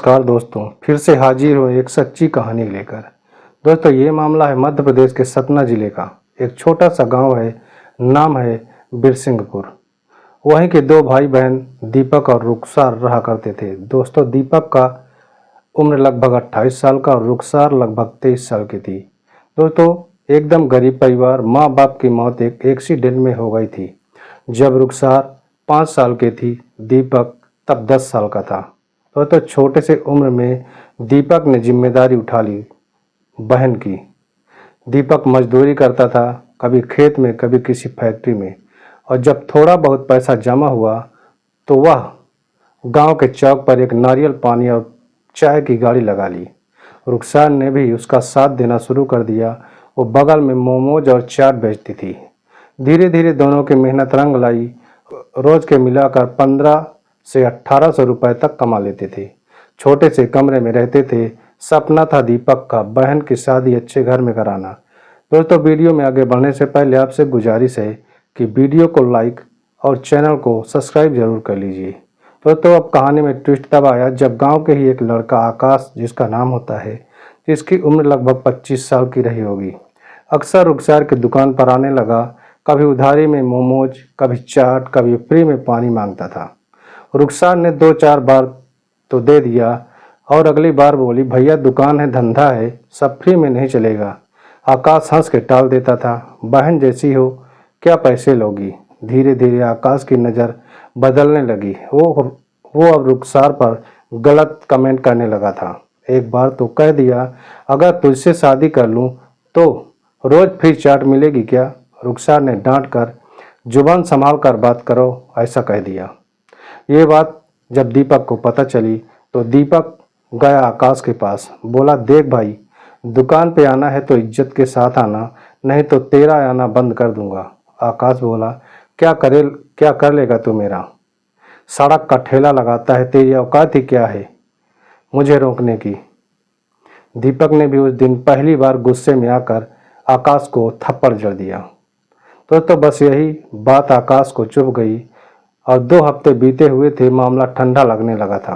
नमस्कार दोस्तों, फिर से हाजिर हो एक सच्ची कहानी लेकर। दोस्तों, ये मामला है मध्य प्रदेश के सतना जिले का। एक छोटा सा गांव है, नाम है बिरसिंहपुर। वहीं के दो भाई बहन दीपक और रुखसार रहा करते थे। दोस्तों, दीपक का उम्र लगभग 28 साल का और रुखसार लगभग 23 साल की थी। दोस्तों, एकदम गरीब परिवार। माँ बाप की मौत एक एक्सीडेंट में हो गई थी जब रुखसार 5 साल की थी। दीपक तब 10 साल का था। तो छोटे से उम्र में दीपक ने जिम्मेदारी उठा ली बहन की। दीपक मजदूरी करता था, कभी खेत में कभी किसी फैक्ट्री में। और जब थोड़ा बहुत पैसा जमा हुआ तो वह गांव के चौक पर एक नारियल पानी और चाय की गाड़ी लगा ली। रुखसार ने भी उसका साथ देना शुरू कर दिया। वो बगल में मोमोज और चाट बेचती थी। धीरे धीरे दोनों की मेहनत रंग लाई। रोज के मिलाकर 15 से 1800 रुपए तक कमा लेते थे। छोटे से कमरे में रहते थे। सपना था दीपक का बहन की शादी अच्छे घर में कराना। दोस्तों, वीडियो में आगे बढ़ने से पहले आपसे गुजारिश है कि वीडियो को लाइक और चैनल को सब्सक्राइब जरूर कर लीजिए। दोस्तों, अब कहानी में ट्विस्ट तब आया जब गांव के ही एक लड़का आकाश, जिसका नाम होता है, जिसकी उम्र लगभग 25 साल की रही होगी, अक्सर रुखसार की दुकान पर आने लगा। कभी उधारी में मोमोज, कभी चाट, कभी फ्री में पानी मांगता था। रुखसार ने 2-4 बार तो दे दिया और अगली बार बोली, भैया दुकान है, धंधा है, सब फ्री में नहीं चलेगा। आकाश हंस के टाल देता था, बहन जैसी हो, क्या पैसे लोगी। धीरे धीरे आकाश की नज़र बदलने लगी। वो अब रुखसार पर गलत कमेंट करने लगा था। एक बार तो कह दिया, अगर तुझसे शादी कर लूँ तो रोज़ फ्री चाट मिलेगी क्या। रुखसार ने डांट कर, जुबान संभाल कर बात करो, ऐसा कह दिया। ये बात जब दीपक को पता चली तो दीपक गया आकाश के पास। बोला, देख भाई, दुकान पे आना है तो इज्जत के साथ आना, नहीं तो तेरा आना बंद कर दूंगा। आकाश बोला, क्या कर लेगा तू मेरा? सड़क का ठेला लगाता है, तेरी औकात ही क्या है मुझे रोकने की। दीपक ने भी उस दिन पहली बार गुस्से में आकर आकाश को थप्पड़ जड़ दिया। तो बस यही बात आकाश को चुभ गई और 2 हफ्ते बीते हुए थे, मामला ठंडा लगने लगा था।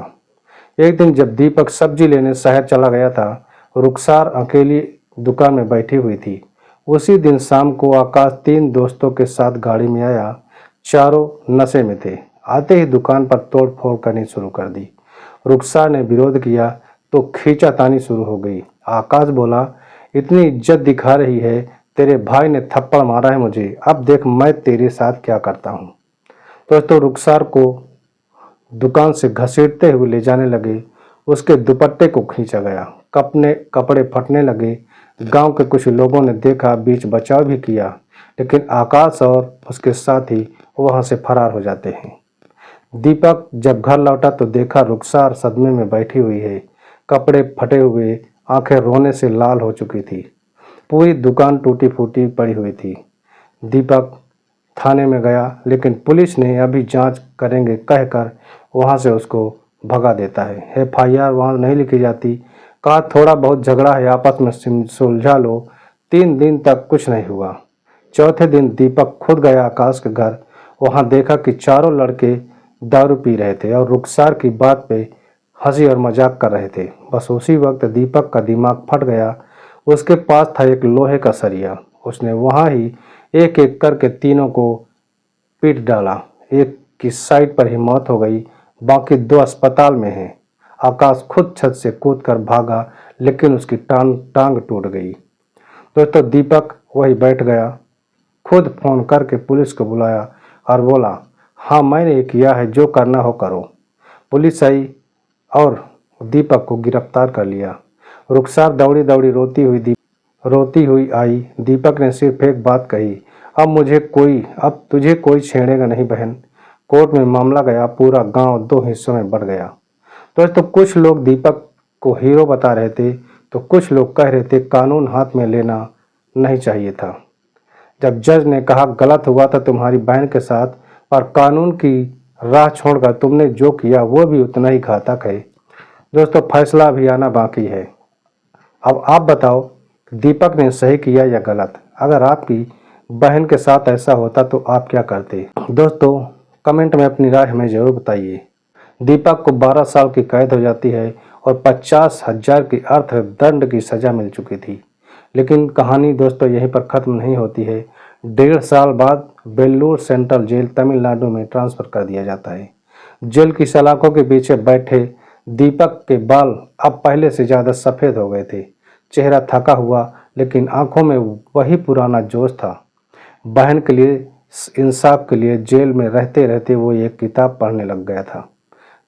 एक दिन जब दीपक सब्जी लेने शहर चला गया था, रुखसार अकेली दुकान में बैठी हुई थी। उसी दिन शाम को आकाश 3 दोस्तों के साथ गाड़ी में आया। चारों नशे में थे। आते ही दुकान पर तोड़ फोड़ करनी शुरू कर दी। रुखसार ने विरोध किया तो खींचातानी शुरू हो गई। आकाश बोला, इतनी इज्जत दिखा रही है, तेरे भाई ने थप्पड़ मारा है मुझे, अब देख मैं तेरे साथ क्या करता हूँ। दोस्तों, रुखसार को दुकान से घसीटते हुए ले जाने लगे। उसके दुपट्टे को खींचा गया, कपड़े फटने लगे। गांव के कुछ लोगों ने देखा, बीच बचाव भी किया, लेकिन आकाश और उसके साथी वहां से फरार हो जाते हैं। दीपक जब घर लौटा तो देखा रुखसार सदमे में बैठी हुई है, कपड़े फटे हुए, आंखें रोने से लाल हो चुकी थी। पूरी दुकान टूटी फूटी पड़ी हुई थी। दीपक थाने में गया, लेकिन पुलिस ने अभी जांच करेंगे कहकर वहां से उसको भगा देता है। FIR वहां नहीं लिखी जाती। कहा, थोड़ा बहुत झगड़ा है, आपस में सुलझा लो। 3 दिन तक कुछ नहीं हुआ। चौथे दिन दीपक खुद गया आकाश के घर। वहां देखा कि चारों लड़के दारू पी रहे थे और रुखसार की बात पे हंसी और मजाक कर रहे थे। बस उसी वक्त दीपक का दिमाग फट गया। उसके पास था एक लोहे का सरिया। उसने वहां ही एक एक करके तीनों को पीट डाला। एक की साइड पर ही मौत हो गई, बाकी 2 अस्पताल में हैं। आकाश खुद छत से कूदकर भागा, लेकिन उसकी टांग टूट गई। दोस्तों, दीपक वही बैठ गया। खुद फोन करके पुलिस को बुलाया और बोला, हाँ मैंने ये किया है, जो करना हो करो। पुलिस आई और दीपक को गिरफ्तार कर लिया। रुखसार दौड़ी दौड़ी रोती हुई आई। दीपक ने सिर्फ एक बात कही, अब तुझे कोई छेड़ेगा नहीं बहन। कोर्ट में मामला गया। पूरा गांव 2 हिस्सों में बढ़ गया। दोस्तों, कुछ लोग दीपक को हीरो बता रहे थे तो कुछ लोग कह रहे थे कानून हाथ में लेना नहीं चाहिए था। जब जज ने कहा, गलत हुआ था तुम्हारी बहन के साथ, पर कानून की राह छोड़कर तुमने जो किया वो भी उतना ही घातक है। दोस्तों, फैसला अभी आना बाकी है। अब आप बताओ, दीपक ने सही किया या गलत? अगर आपकी बहन के साथ ऐसा होता तो आप क्या करते? दोस्तों, कमेंट में अपनी राय हमें ज़रूर बताइए। दीपक को 12 साल की कैद हो जाती है और 50,000 की अर्थदंड की सजा मिल चुकी थी। लेकिन कहानी दोस्तों यहीं पर ख़त्म नहीं होती है। 1.5 साल बाद वेल्लोर सेंट्रल जेल तमिलनाडु में ट्रांसफ़र कर दिया जाता है। जेल की सलाखों के पीछे बैठे दीपक के बाल अब पहले से ज़्यादा सफ़ेद हो गए थे। चेहरा थका हुआ, लेकिन आंखों में वही पुराना जोश था। बहन के लिए, इंसाफ के लिए जेल में रहते रहते वो एक किताब पढ़ने लग गया था।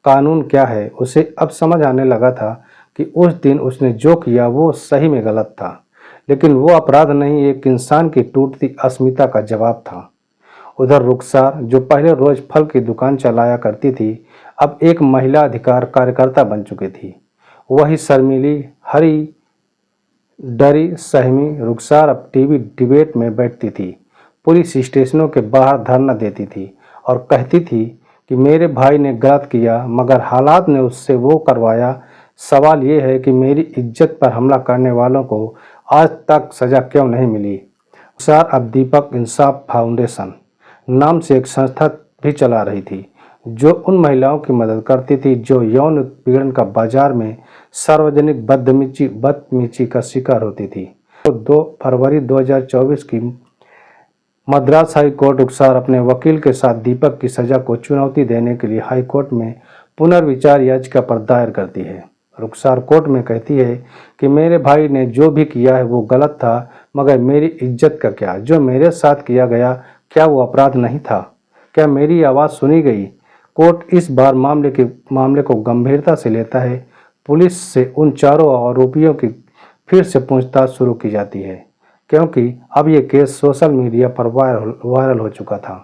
कानून क्या है उसे अब समझ आने लगा था कि उस दिन उसने जो किया वो सही में गलत था, लेकिन वो अपराध नहीं, एक इंसान की टूटती अस्मिता का जवाब था। उधर रुखसार, जो पहले रोज फल की दुकान चलाया करती थी, अब एक महिला अधिकार कार्यकर्ता बन चुकी थी। वही शर्मीली, हरी डरी सहमी रुखसार अब टीवी डिबेट में बैठती थी, पुलिस स्टेशनों के बाहर धरना देती थी और कहती थी कि मेरे भाई ने गलत किया, मगर हालात ने उससे वो करवाया। सवाल ये है कि मेरी इज्जत पर हमला करने वालों को आज तक सजा क्यों नहीं मिली। रुखसार अब दीपक इंसाफ फाउंडेशन नाम से एक संस्था भी चला रही थी, जो उन महिलाओं की मदद करती थी जो यौन उत्पीड़न का बाजार में सार्वजनिक बदतमीजी का शिकार होती थी। तो 2 फरवरी 2024 की मद्रास हाई कोर्ट रुखसार अपने वकील के साथ दीपक की सजा को चुनौती देने के लिए हाई कोर्ट में पुनर्विचार याचिका पर दायर करती है। रुखसार कोर्ट में कहती है कि मेरे भाई ने जो भी किया है वो गलत था, मगर मेरी इज्जत का क्या? जो मेरे साथ किया गया, क्या वो अपराध नहीं था? क्या मेरी आवाज़ सुनी गई? कोर्ट इस बार मामले को गंभीरता से लेता है। पुलिस से उन चारों आरोपियों की फिर से पूछताछ शुरू की जाती है, क्योंकि अब ये केस सोशल मीडिया पर वायरल हो चुका था।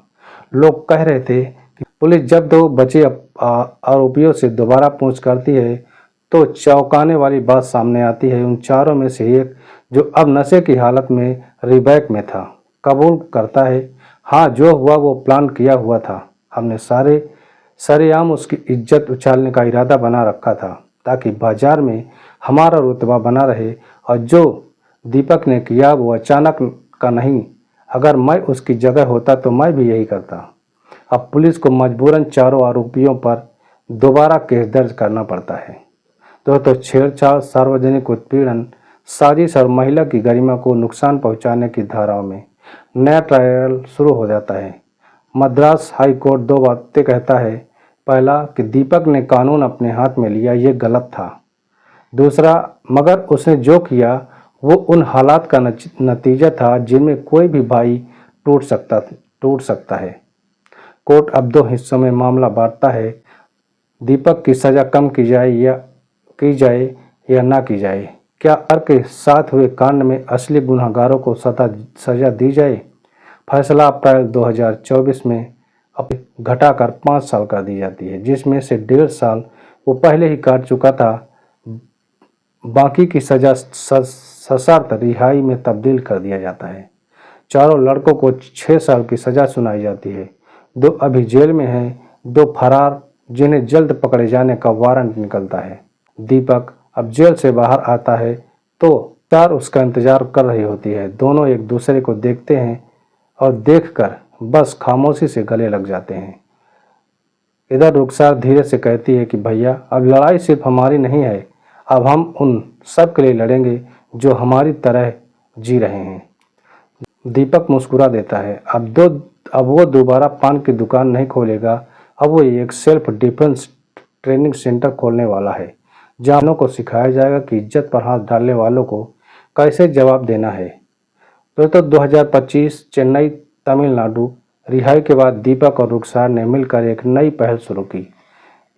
लोग कह रहे थे कि पुलिस जब 2 बचे आरोपियों से दोबारा पूछ करती है तो चौंकाने वाली बात सामने आती है। उन चारों में से एक, जो अब नशे की हालत में रिबैक में था, कबूल करता है, हाँ जो हुआ वो प्लान किया हुआ था। हमने सरेआम उसकी इज्जत उछालने का इरादा बना रखा था, ताकि बाजार में हमारा रुतबा बना रहे। और जो दीपक ने किया वो अचानक का नहीं, अगर मैं उसकी जगह होता तो मैं भी यही करता। अब पुलिस को मजबूरन चारों आरोपियों पर दोबारा केस दर्ज करना पड़ता है। तो छेड़छाड़, सार्वजनिक उत्पीड़न, साजिश और महिला की गरिमा को नुकसान पहुंचाने की धाराओं में नया ट्रायल शुरू हो जाता है। मद्रास हाई कोर्ट 2 बातें कहता है। पहला, कि दीपक ने कानून अपने हाथ में लिया, ये गलत था। दूसरा, मगर उसने जो किया वो उन हालात का नतीजा था जिनमें कोई भी भाई टूट सकता है। कोर्ट अब 2 हिस्सों में मामला बांटता है। दीपक की सज़ा कम की जाए या ना की जाए। क्या के साथ हुए कांड में असली गुनहगारों को सज़ा दी जाए? फैसला अप्रैल 2024 में घटाकर 5 साल कर दी जाती है, जिसमें से 1.5 साल वो पहले ही काट चुका था। बाकी की सज़ा सशर्त रिहाई में तब्दील कर दिया जाता है। चारों लड़कों को 6 साल की सज़ा सुनाई जाती है। 2 अभी जेल में हैं, 2 फरार, जिन्हें जल्द पकड़े जाने का वारंट निकलता है। दीपक अब जेल से बाहर आता है तो 4 उसका इंतजार कर रही होती है। दोनों एक दूसरे को देखते हैं और देखकर बस खामोशी से गले लग जाते हैं। इधर रुखसार धीरे से कहती है कि भैया, अब लड़ाई सिर्फ हमारी नहीं है, अब हम उन सब के लिए लड़ेंगे जो हमारी तरह जी रहे हैं। दीपक मुस्कुरा देता है। अब वो दोबारा पान की दुकान नहीं खोलेगा। अब वो एक सेल्फ डिफेंस ट्रेनिंग सेंटर खोलने वाला है, जहाँ को सिखाया जाएगा कि इज्जत पर हाथ डालने वालों को कैसे जवाब देना है। दोस्तों 2025 चेन्नई, तमिलनाडु। रिहाई के बाद दीपक और रुखसार ने मिलकर एक नई पहल शुरू की,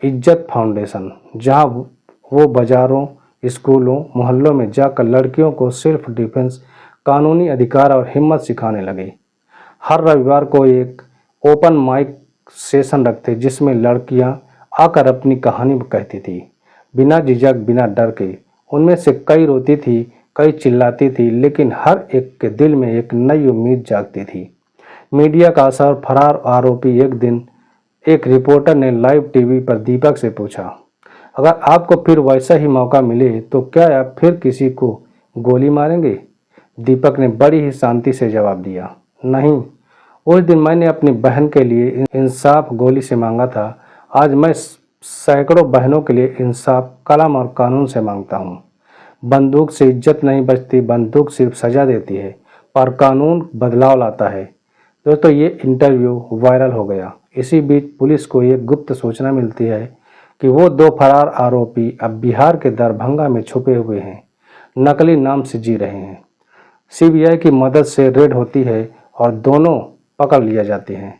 इज्जत फाउंडेशन, जहां वो बाजारों, स्कूलों, मोहल्लों में जाकर लड़कियों को सेल्फ डिफेंस, कानूनी अधिकार और हिम्मत सिखाने लगे। हर रविवार को एक ओपन माइक सेशन रखते जिसमें लड़कियां आकर अपनी कहानी कहती थी, बिना झिझक, बिना डर के। उनमें से कई रोती थी, कई चिल्लाती थी, लेकिन हर एक के दिल में एक नई उम्मीद जागती थी। मीडिया का असर, फरार आरोपी। एक दिन एक रिपोर्टर ने लाइव टीवी पर दीपक से पूछा, अगर आपको फिर वैसा ही मौका मिले तो क्या आप फिर किसी को गोली मारेंगे? दीपक ने बड़ी ही शांति से जवाब दिया, नहीं। उस दिन मैंने अपनी बहन के लिए इंसाफ गोली से मांगा था, आज मैं सैकड़ों बहनों के लिए इंसाफ कलम और कानून से मांगता हूँ। बंदूक से इज्जत नहीं बचती, बंदूक सिर्फ सजा देती है, पर कानून बदलाव लाता है। दोस्तों, ये इंटरव्यू वायरल हो गया। इसी बीच पुलिस को एक गुप्त सूचना मिलती है कि वो 2 फरार आरोपी अब बिहार के दरभंगा में छुपे हुए हैं, नकली नाम से जी रहे हैं। सीबीआई की मदद से रेड होती है और दोनों पकड़ लिया जाते हैं।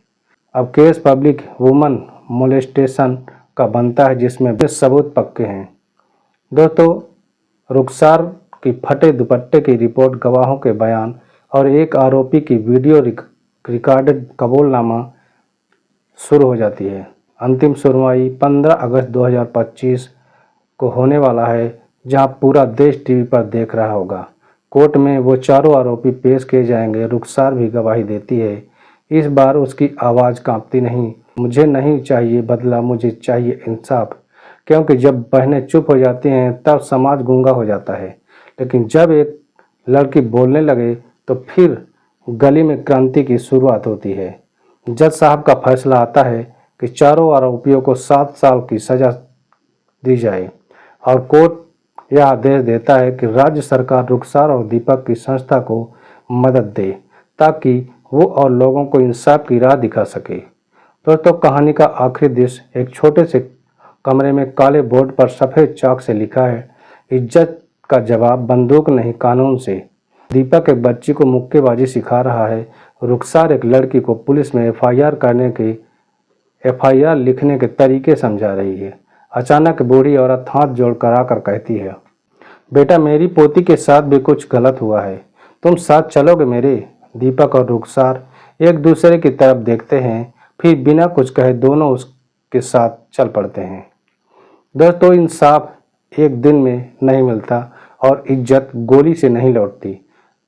अब केस पब्लिक वुमन मोलेस्टेशन का बनता है, जिसमें सबूत पक्के हैं। दोस्तों, रुखसार की फटे दुपट्टे की रिपोर्ट, गवाहों के बयान और एक आरोपी की वीडियो रिकॉर्डेड कबूलनामा शुरू हो जाती है। अंतिम सुनवाई 15 अगस्त 2025 को होने वाला है, जहां पूरा देश टीवी पर देख रहा होगा। कोर्ट में वो चारों आरोपी पेश किए जाएंगे। रुखसार भी गवाही देती है। इस बार उसकी आवाज़ कांपती नहीं। मुझे नहीं चाहिए बदला, मुझे चाहिए इंसाफ। क्योंकि जब बहनें चुप हो जाती हैं तब समाज गूंगा हो जाता है, लेकिन जब एक लड़की बोलने लगे तो फिर गली में क्रांति की शुरुआत होती है। जज साहब का फैसला आता है कि चारों आरोपियों को 7 साल की सजा दी जाए और कोर्ट यह आदेश देता है कि राज्य सरकार रुखसार और दीपक की संस्था को मदद दे, ताकि वो और लोगों को इंसाफ की राह दिखा सके। दोस्तों, कहानी का आखिरी दृश्य एक छोटे से कमरे में काले बोर्ड पर सफ़ेद चाक से लिखा है, इज्जत का जवाब बंदूक नहीं, कानून से। दीपक एक बच्ची को मुक्केबाजी सिखा रहा है। रुखसार एक लड़की को पुलिस में एफआईआर लिखने के तरीके समझा रही है। अचानक बूढ़ी औरत हाथ जोड़कर आकर कहती है, बेटा, मेरी पोती के साथ भी कुछ गलत हुआ है, तुम साथ चलोगे मेरे? दीपक और रुखसार एक दूसरे की तरफ देखते हैं, फिर बिना कुछ कहे दोनों उसके साथ चल पड़ते हैं। दोस्तों, इंसाफ एक दिन में नहीं मिलता और इज्जत गोली से नहीं लौटती,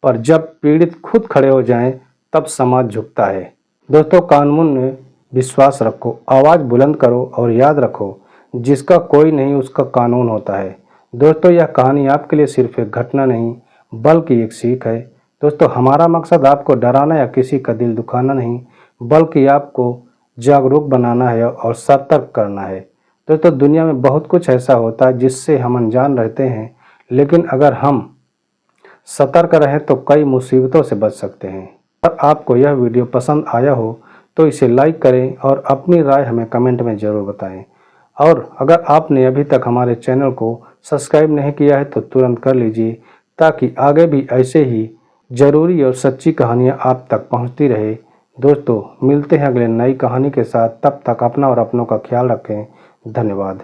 पर जब पीड़ित खुद खड़े हो जाएं तब समाज झुकता है। दोस्तों, कानून में विश्वास रखो, आवाज़ बुलंद करो और याद रखो, जिसका कोई नहीं उसका कानून होता है। दोस्तों, यह कहानी आपके लिए सिर्फ एक घटना नहीं बल्कि एक सीख है। दोस्तों, हमारा मकसद आपको डराना या किसी का दिल दुखाना नहीं, बल्कि आपको जागरूक बनाना है और सतर्क करना है। दोस्तों, दुनिया में बहुत कुछ ऐसा होता है जिससे हम अनजान रहते हैं, लेकिन अगर हम सतर्क रहें तो कई मुसीबतों से बच सकते हैं। अगर आपको यह वीडियो पसंद आया हो तो इसे लाइक करें और अपनी राय हमें कमेंट में ज़रूर बताएं। और अगर आपने अभी तक हमारे चैनल को सब्सक्राइब नहीं किया है तो तुरंत कर लीजिए, ताकि आगे भी ऐसे ही ज़रूरी और सच्ची कहानियाँ आप तक पहुँचती रहे। दोस्तों, मिलते हैं अगले नई कहानी के साथ। तब तक अपना और अपनों का ख्याल रखें। धन्यवाद।